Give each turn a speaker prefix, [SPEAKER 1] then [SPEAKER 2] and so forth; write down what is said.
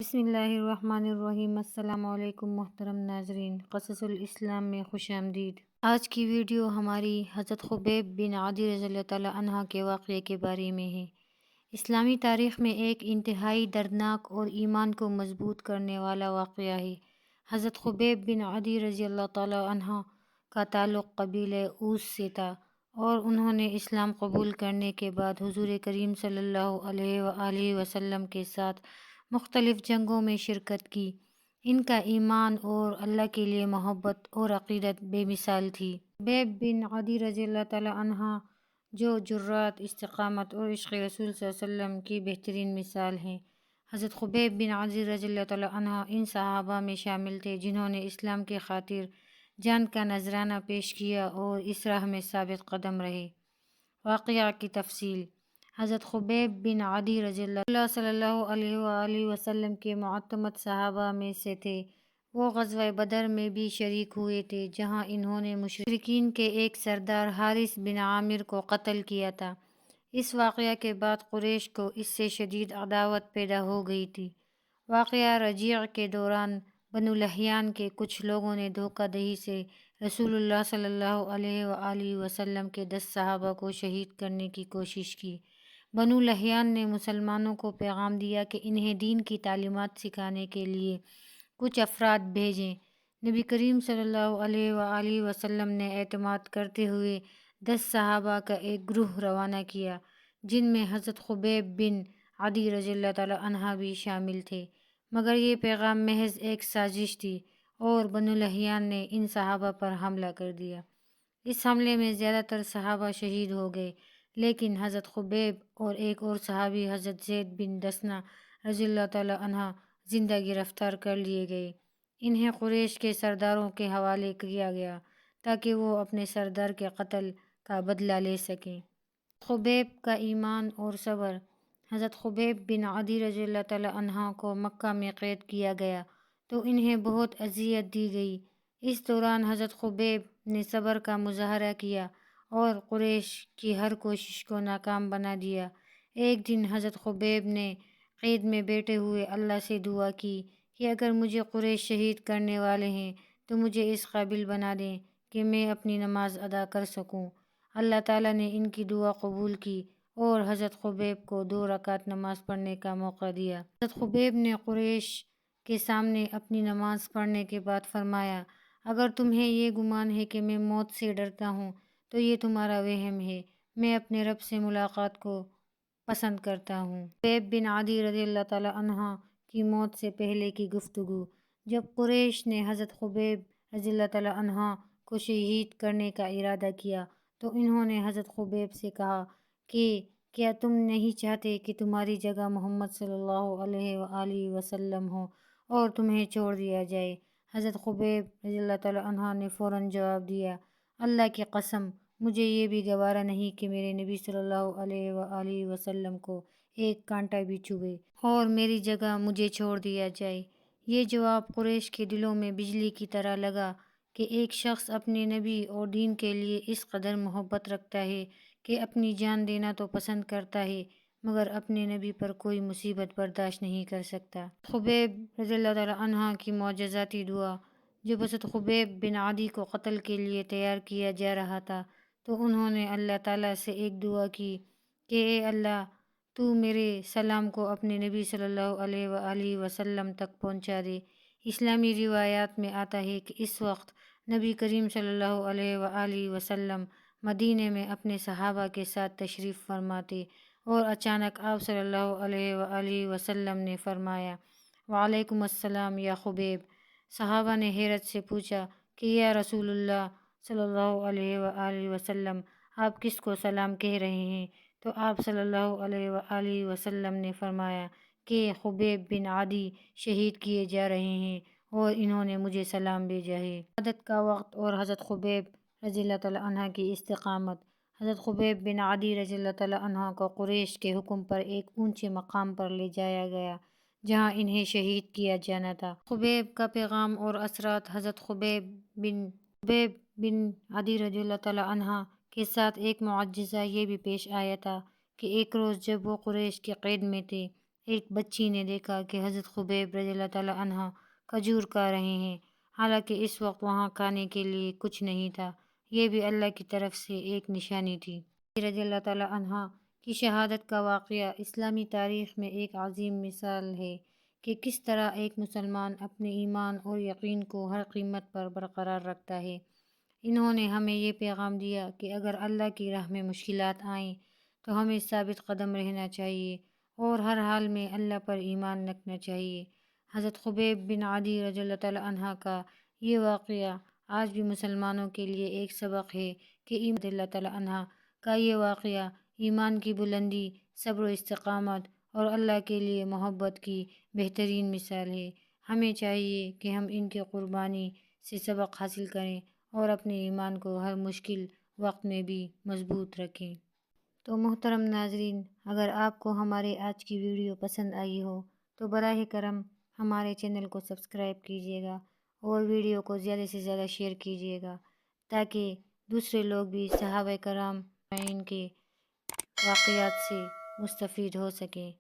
[SPEAKER 1] بسم اللہ الرحمن الرحیم۔ السلام علیکم محترم ناظرین، قصص الاسلام میں خوش آمدید۔ آج کی ویڈیو ہماری حضرت خبیب بن عدی رضی اللہ تعالیٰ عنہ کے واقعے کے بارے میں ہے۔ اسلامی تاریخ میں ایک انتہائی دردناک اور ایمان کو مضبوط کرنے والا واقعہ ہے۔ حضرت خبیب بن عدی رضی اللہ تعالیٰ عنہ کا تعلق قبیلہ اوس سے تھا اور انہوں نے اسلام قبول کرنے کے بعد حضور کریم صلی اللہ علیہ وآلہ وسلم کے ساتھ مختلف جنگوں میں شرکت کی۔ ان کا ایمان اور اللہ کے لیے محبت اور عقیدت بے مثال تھی۔ خبیب بن عدی رضی اللہ تعالیٰ عنہ جو جرات، استقامت اور عشق رسول صلی اللہ علیہ وسلم کی بہترین مثال ہیں۔ حضرت خبیب بن عدی رضی اللہ تعالیٰ عنہ ان صحابہ میں شامل تھے جنہوں نے اسلام کی خاطر جان کا نذرانہ پیش کیا اور اس راہ میں ثابت قدم رہے۔ واقعہ کی تفصیل۔ حضرت خبیب بن عدی رضی اللہ صلی اللہ علیہ وآلہ وسلم کے معتمد صحابہ میں سے تھے۔ وہ غزوہ بدر میں بھی شریک ہوئے تھے جہاں انہوں نے مشرکین کے ایک سردار حارث بن عامر کو قتل کیا تھا۔ اس واقعہ کے بعد قریش کو اس سے شدید عداوت پیدا ہو گئی تھی۔ واقعہ رجیع کے دوران بنو لحیان کے کچھ لوگوں نے دھوکہ دہی سے رسول اللہ صلی اللہ علیہ وآلہ وسلم کے 10 صحابہ کو شہید کرنے کی کوشش کی۔ بنو لحیان نے مسلمانوں کو پیغام دیا کہ انہیں دین کی تعلیمات سکھانے کے لیے کچھ افراد بھیجیں۔ نبی کریم صلی اللہ علیہ وآلہ وسلم نے اعتماد کرتے ہوئے 10 صحابہ کا ایک گروہ روانہ کیا جن میں حضرت خبیب بن عدی رضی اللہ تعالیٰ عنہ بھی شامل تھے، مگر یہ پیغام محض ایک سازش تھی اور بنو لحیان نے ان صحابہ پر حملہ کر دیا۔ اس حملے میں زیادہ تر صحابہ شہید ہو گئے، لیکن حضرت خبیب اور ایک اور صحابی حضرت زید بن دسنہ رضی اللہ تعالیٰ عنہ زندہ گرفتار کر لیے گئے۔ انہیں قریش کے سرداروں کے حوالے کیا گیا تاکہ وہ اپنے سردار کے قتل کا بدلہ لے سکیں۔ خبیب کا ایمان اور صبر۔ حضرت خبیب بن عدی رضی اللہ تعالیٰ عنہ کو مکہ میں قید کیا گیا تو انہیں بہت اذیت دی گئی۔ اس دوران حضرت خبیب نے صبر کا مظاہرہ کیا اور قریش کی ہر کوشش کو ناکام بنا دیا۔ ایک دن حضرت خبیب نے قید میں بیٹھے ہوئے اللہ سے دعا کی کہ اگر مجھے قریش شہید کرنے والے ہیں تو مجھے اس قابل بنا دیں کہ میں اپنی نماز ادا کر سکوں۔ اللہ تعالیٰ نے ان کی دعا قبول کی اور حضرت خبیب کو 2 رکعت نماز پڑھنے کا موقع دیا۔ حضرت خبیب نے قریش کے سامنے اپنی نماز پڑھنے کے بعد فرمایا، اگر تمہیں یہ گمان ہے کہ میں موت سے ڈرتا ہوں تو یہ تمہارا وہم ہے، میں اپنے رب سے ملاقات کو پسند کرتا ہوں۔ خبیب بن عدی رضی اللہ تعالیٰ عنہ کی موت سے پہلے کی گفتگو۔ جب قریش نے حضرت خبیب رضی اللہ تعالیٰ عنہ کو شہید کرنے کا ارادہ کیا تو انہوں نے حضرت خبیب سے کہا کہ کیا تم نہیں چاہتے کہ تمہاری جگہ محمد صلی اللہ علیہ وآلہ وسلم ہو اور تمہیں چھوڑ دیا جائے؟ حضرت خبیب رضی اللہ تعالیٰ عنہ نے فوراً جواب دیا، اللہ کی قسم، مجھے یہ بھی گوارا نہیں کہ میرے نبی صلی اللہ علیہ وآلہ وسلم کو ایک کانٹا بھی چبھے اور میری جگہ مجھے چھوڑ دیا جائے۔ یہ جواب قریش کے دلوں میں بجلی کی طرح لگا کہ ایک شخص اپنے نبی اور دین کے لیے اس قدر محبت رکھتا ہے کہ اپنی جان دینا تو پسند کرتا ہے مگر اپنے نبی پر کوئی مصیبت برداشت نہیں کر سکتا۔ خبیب رضی اللہ تعالیٰ عنہ کی معجزاتی دعا۔ جب حضرت خبیب بن عدی کو قتل کے لیے تیار کیا جا رہا تھا تو انہوں نے اللہ تعالیٰ سے ایک دعا کی کہ اے اللہ، تو میرے سلام کو اپنے نبی صلی اللہ علیہ وآلہ وسلم تک پہنچا دے۔ اسلامی روایات میں آتا ہے کہ اس وقت نبی کریم صلی اللہ علیہ وآلہ وسلم مدینے میں اپنے صحابہ کے ساتھ تشریف فرماتے اور اچانک آپ صلی اللہ علیہ وآلہ وسلم نے فرمایا، وعلیکم السلام یا خبیب۔ صحابہ نے حیرت سے پوچھا کہ یا رسول اللہ صلی اللہ علیہ وآلہ وسلم، آپ کس کو سلام کہہ رہے ہیں؟ تو آپ صلی اللہ علیہ وآلہ وسلم نے فرمایا کہ خبیب بن عدی شہید کیے جا رہے ہیں اور انہوں نے مجھے سلام بھیجا ہے۔ عبادت کا وقت اور حضرت خبیب رضی اللہ تعالیٰ عنہ کی استقامت۔ حضرت خبیب بن عدی رضی اللہ تعالیٰ عنہ کو قریش کے حکم پر ایک اونچے مقام پر لے جایا گیا جہاں انہیں شہید کیا جانا تھا۔ خبیب کا پیغام اور اثرات۔ حضرت خبیب بن عدی رضی اللہ تعالیٰ عنہ کے ساتھ ایک معجزہ یہ بھی پیش آیا تھا کہ ایک روز جب وہ قریش کی قید میں تھے، ایک بچی نے دیکھا کہ حضرت خبیب رضی اللہ تعالیٰ عنہ کھجور کھا رہے ہیں، حالانکہ اس وقت وہاں کھانے کے لیے کچھ نہیں تھا۔ یہ بھی اللہ کی طرف سے ایک نشانی تھی۔ رضی اللہ تعالیٰ عنہ کی شہادت کا واقعہ اسلامی تاریخ میں ایک عظیم مثال ہے کہ کس طرح ایک مسلمان اپنے ایمان اور یقین کو ہر قیمت پر برقرار رکھتا ہے۔ انہوں نے ہمیں یہ پیغام دیا کہ اگر اللہ کی راہ میں مشکلات آئیں تو ہمیں ثابت قدم رہنا چاہیے اور ہر حال میں اللہ پر ایمان رکھنا چاہیے۔ حضرت خبیب بن عدی رضی اللہ تعالیٰ عنہ کا یہ واقعہ آج بھی مسلمانوں کے لیے ایک سبق ہے کہ ایمان اللہ تعالیٰ عنہ کا یہ واقعہ ایمان کی بلندی، صبر و استقامت اور اللہ کے لیے محبت کی بہترین مثال ہے۔ ہمیں چاہیے کہ ہم ان کی قربانی سے سبق حاصل کریں اور اپنے ایمان کو ہر مشکل وقت میں بھی مضبوط رکھیں۔ تو محترم ناظرین، اگر آپ کو ہمارے آج کی ویڈیو پسند آئی ہو تو براہ کرم ہمارے چینل کو سبسکرائب کیجیے گا اور ویڈیو کو زیادہ سے زیادہ شیئر کیجیے گا تاکہ دوسرے لوگ بھی صحابہ کرام کے واقعات سے مستفید ہو سکیں۔